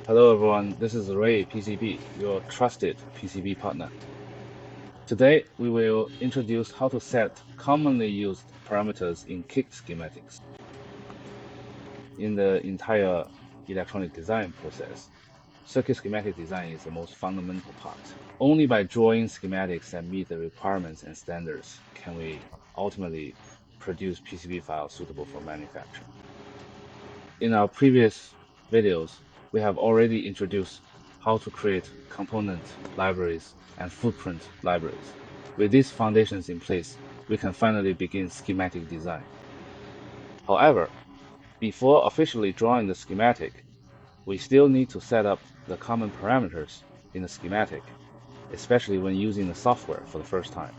Hello everyone, this is RayPCB, your trusted PCB partner. Today we will introduce how to set commonly used parameters in KiCad schematics. In the entire electronic design process, circuit schematic design is the most fundamental part. Only by drawing schematics that meet the requirements and standards can we ultimately produce PCB files suitable for manufacture. In our previous videos, we have already introduced how to create component libraries and footprint libraries. With these foundations in place, we can finally begin schematic design. However, before officially drawing the schematic, we still need to set up the common parameters in the schematic, especially when using the software for the first time.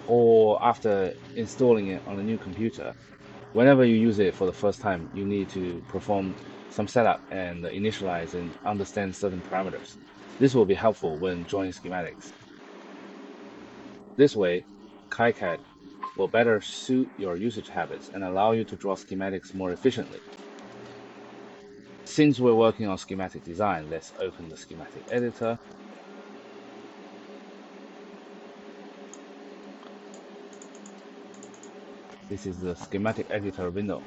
Or after installing it on a new computer, whenever you use it for the first time, you need to perform some setup and initialize and understand certain parameters. This will be helpful when drawing schematics. This way, KiCad will better suit your usage habits and allow you to draw schematics more efficiently. Since we're working on schematic design, let's open the schematic editor. This is the schematic editor window.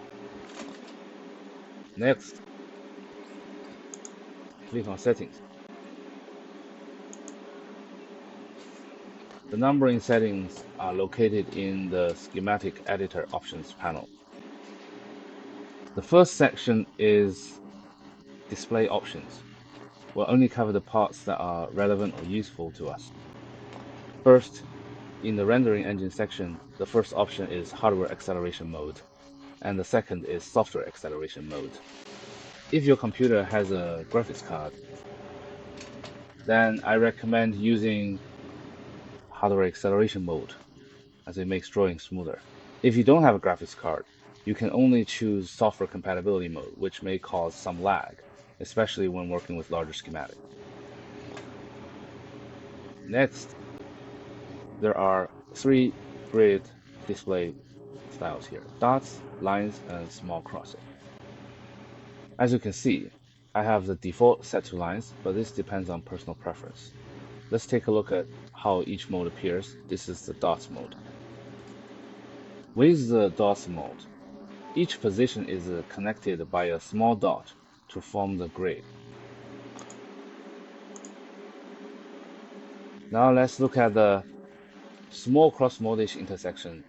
Next, click on Settings. The numbering settings are located in the schematic editor options panel. The first section is display options. We'll only cover the parts that are relevant or useful to us. First, in the rendering engine section, the first option is hardware acceleration mode, and the second is software acceleration mode. If your computer has a graphics card, then I recommend using hardware acceleration mode, as it makes drawing smoother. If you don't have a graphics card, you can only choose software compatibility mode, which may cause some lag, especially when working with larger schematics. Next, there are three grid display styles here: dots, lines, and small crosses. As you can see, I have the default set to lines, but this depends on personal preference. Let's take a look at how each mode appears. This is the dots mode. With the dots mode, each position is connected by a small dot to form the grid. Now let's look at the small cross mode-ish intersection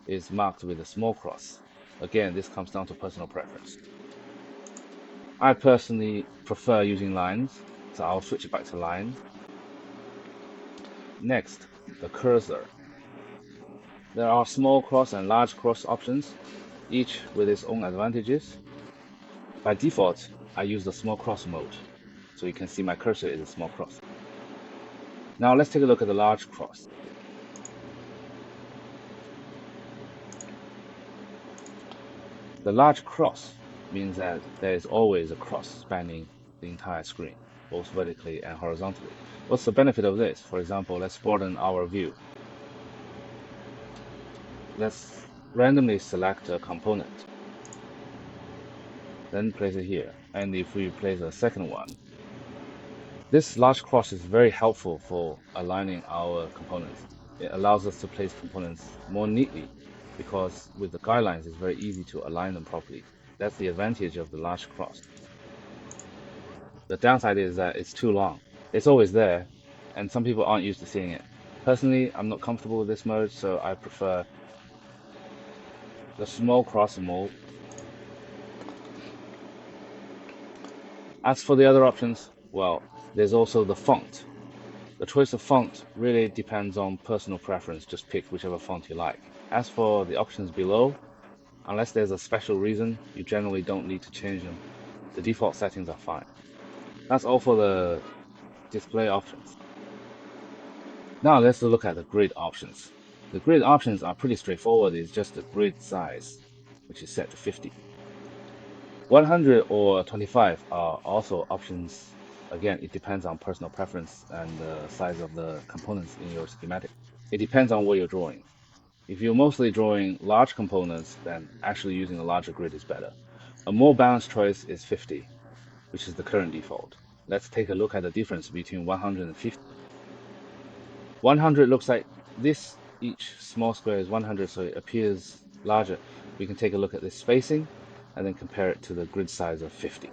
is marked with a small cross. Again, this comes down to personal preference. I personally prefer using lines, so I'll switch it back to line. Next, the cursor. There are small cross and large cross options, each with its own advantages. By default, I use the small cross mode, so you can see my cursor is a small cross. Now let's take a look at the large cross. The large cross means that there is always a cross spanning the entire screen, both vertically and horizontally. What's the benefit of this? For example, let's broaden our view. Let's randomly select a component, then place it here. And if we place a second one, this large cross is very helpful for aligning our components. It allows us to place components more neatly because with the guidelines, it's very easy to align them properly. That's the advantage of the large cross. The downside is that it's too long. It's always there, and some people aren't used to seeing it. Personally, I'm not comfortable with this mode, so I prefer the small cross mode. As for the other options, well, there's also the font. The choice of font really depends on personal preference. Just pick whichever font you like. As for the options below, unless there's a special reason, you generally don't need to change them. The default settings are fine. That's all for the display options. Now let's look at the grid options. The grid options are pretty straightforward. It's just the grid size, which is set to 50. 100 or 25 are also options. Again, it depends on personal preference and the size of the components in your schematic. It depends on what you're drawing. If you're mostly drawing large components, then actually using a larger grid is better. A more balanced choice is 50. which is the current default. Let's take a look at the difference between 100 and 50. 100 looks like this. Each small square is 100, so it appears larger. We can take a look at this spacing and then compare it to the grid size of 50.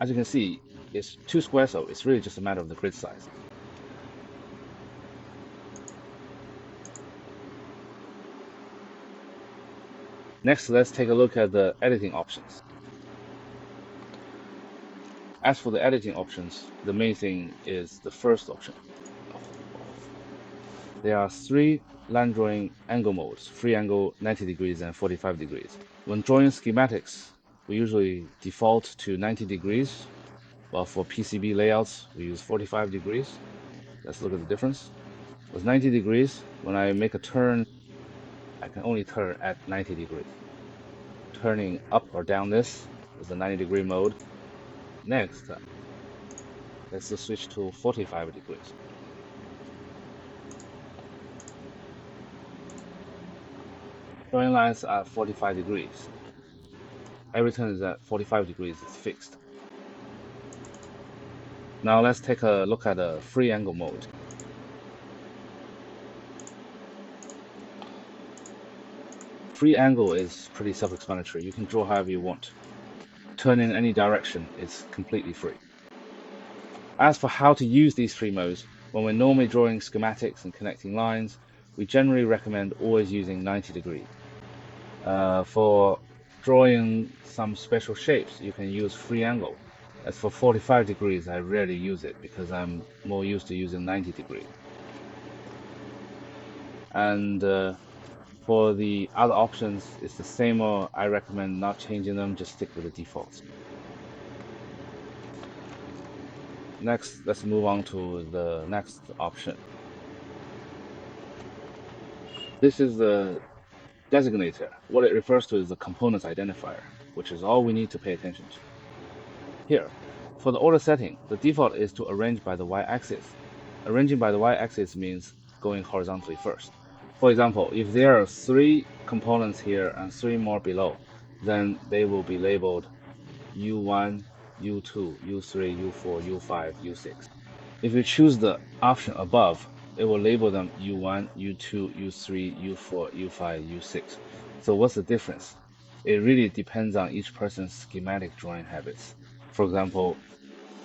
As you can see, it's 2 squares, so it's really just a matter of the grid size. Next, let's take a look at the editing options. As for the editing options, the main thing is the first option. There are 3 line drawing angle modes: free angle, 90 degrees, and 45 degrees. When drawing schematics, we usually default to 90 degrees, while for PCB layouts, we use 45 degrees. Let's look at the difference. With 90 degrees, when I make a turn, I can only turn at 90 degrees. Turning up or down this is the 90-degree mode. Next, let's just switch to 45 degrees. Drawing lines are 45 degrees. Every turn is at 45 degrees, it's fixed. Now let's take a look at the free angle mode. Free angle is pretty self-explanatory. You can draw however you want. Turn in any direction is completely free. As for how to use these 3 modes, when we're normally drawing schematics and connecting lines, we generally recommend always using 90 degrees. For drawing some special shapes, you can use free angle. As for 45 degrees, I rarely use it because I'm more used to using 90 degrees. And for the other options, it's the same, or I recommend not changing them, just stick with the defaults. Next, let's move on to the next option. This is the designator. What it refers to is the components identifier, which is all we need to pay attention to. Here, for the order setting, the default is to arrange by the y-axis. Arranging by the y-axis means going horizontally first. For example, if there are 3 components here and 3 more below, then they will be labeled U1, U2, U3, U4, U5, U6. If you choose the option above, it will label them U1, U2, U3, U4, U5, U6. So what's the difference? It really depends on each person's schematic drawing habits. For example,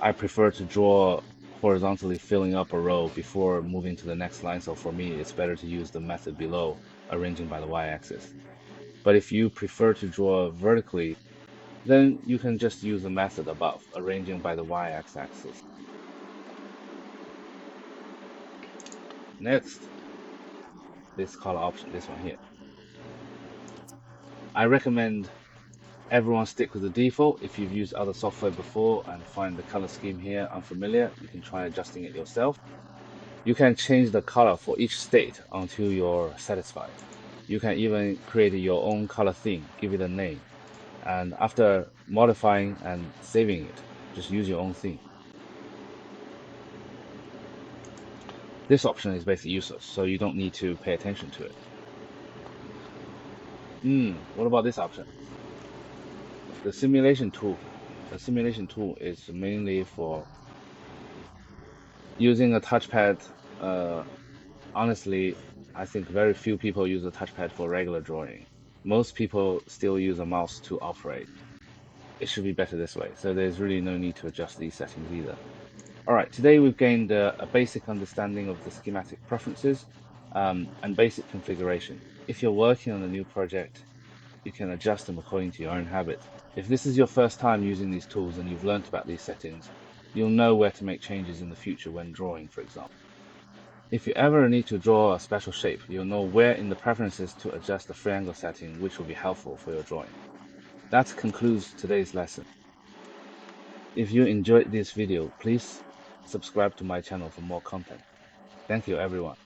I prefer to draw horizontally, filling up a row before moving to the next line, so for me it's better to use the method below, arranging by the y-axis. But if you prefer to draw vertically, then you can just use the method above, arranging by the y-axis. Next, this color option, this one here. I recommend everyone stick with the default. If you've used other software before and find the color scheme here unfamiliar, you can try adjusting it yourself. You can change the color for each state until you're satisfied. You can even create your own color theme, give it a name, and after modifying and saving it, just use your own theme. This option is basically useless, so you don't need to pay attention to it. What about this option? The simulation tool. The simulation tool is mainly for using a touchpad. Honestly, I think very few people use a touchpad for regular drawing. Most people still use a mouse to operate. It should be better this way, so there's really no need to adjust these settings either. Alright, today we've gained a basic understanding of the schematic preferences and basic configuration. If you're working on a new project, you can adjust them according to your own habit. If this is your first time using these tools and you've learnt about these settings, you'll know where to make changes in the future when drawing, for example. If you ever need to draw a special shape, you'll know where in the preferences to adjust the free angle setting, which will be helpful for your drawing. That concludes today's lesson. If you enjoyed this video, please subscribe to my channel for more content. Thank you, everyone.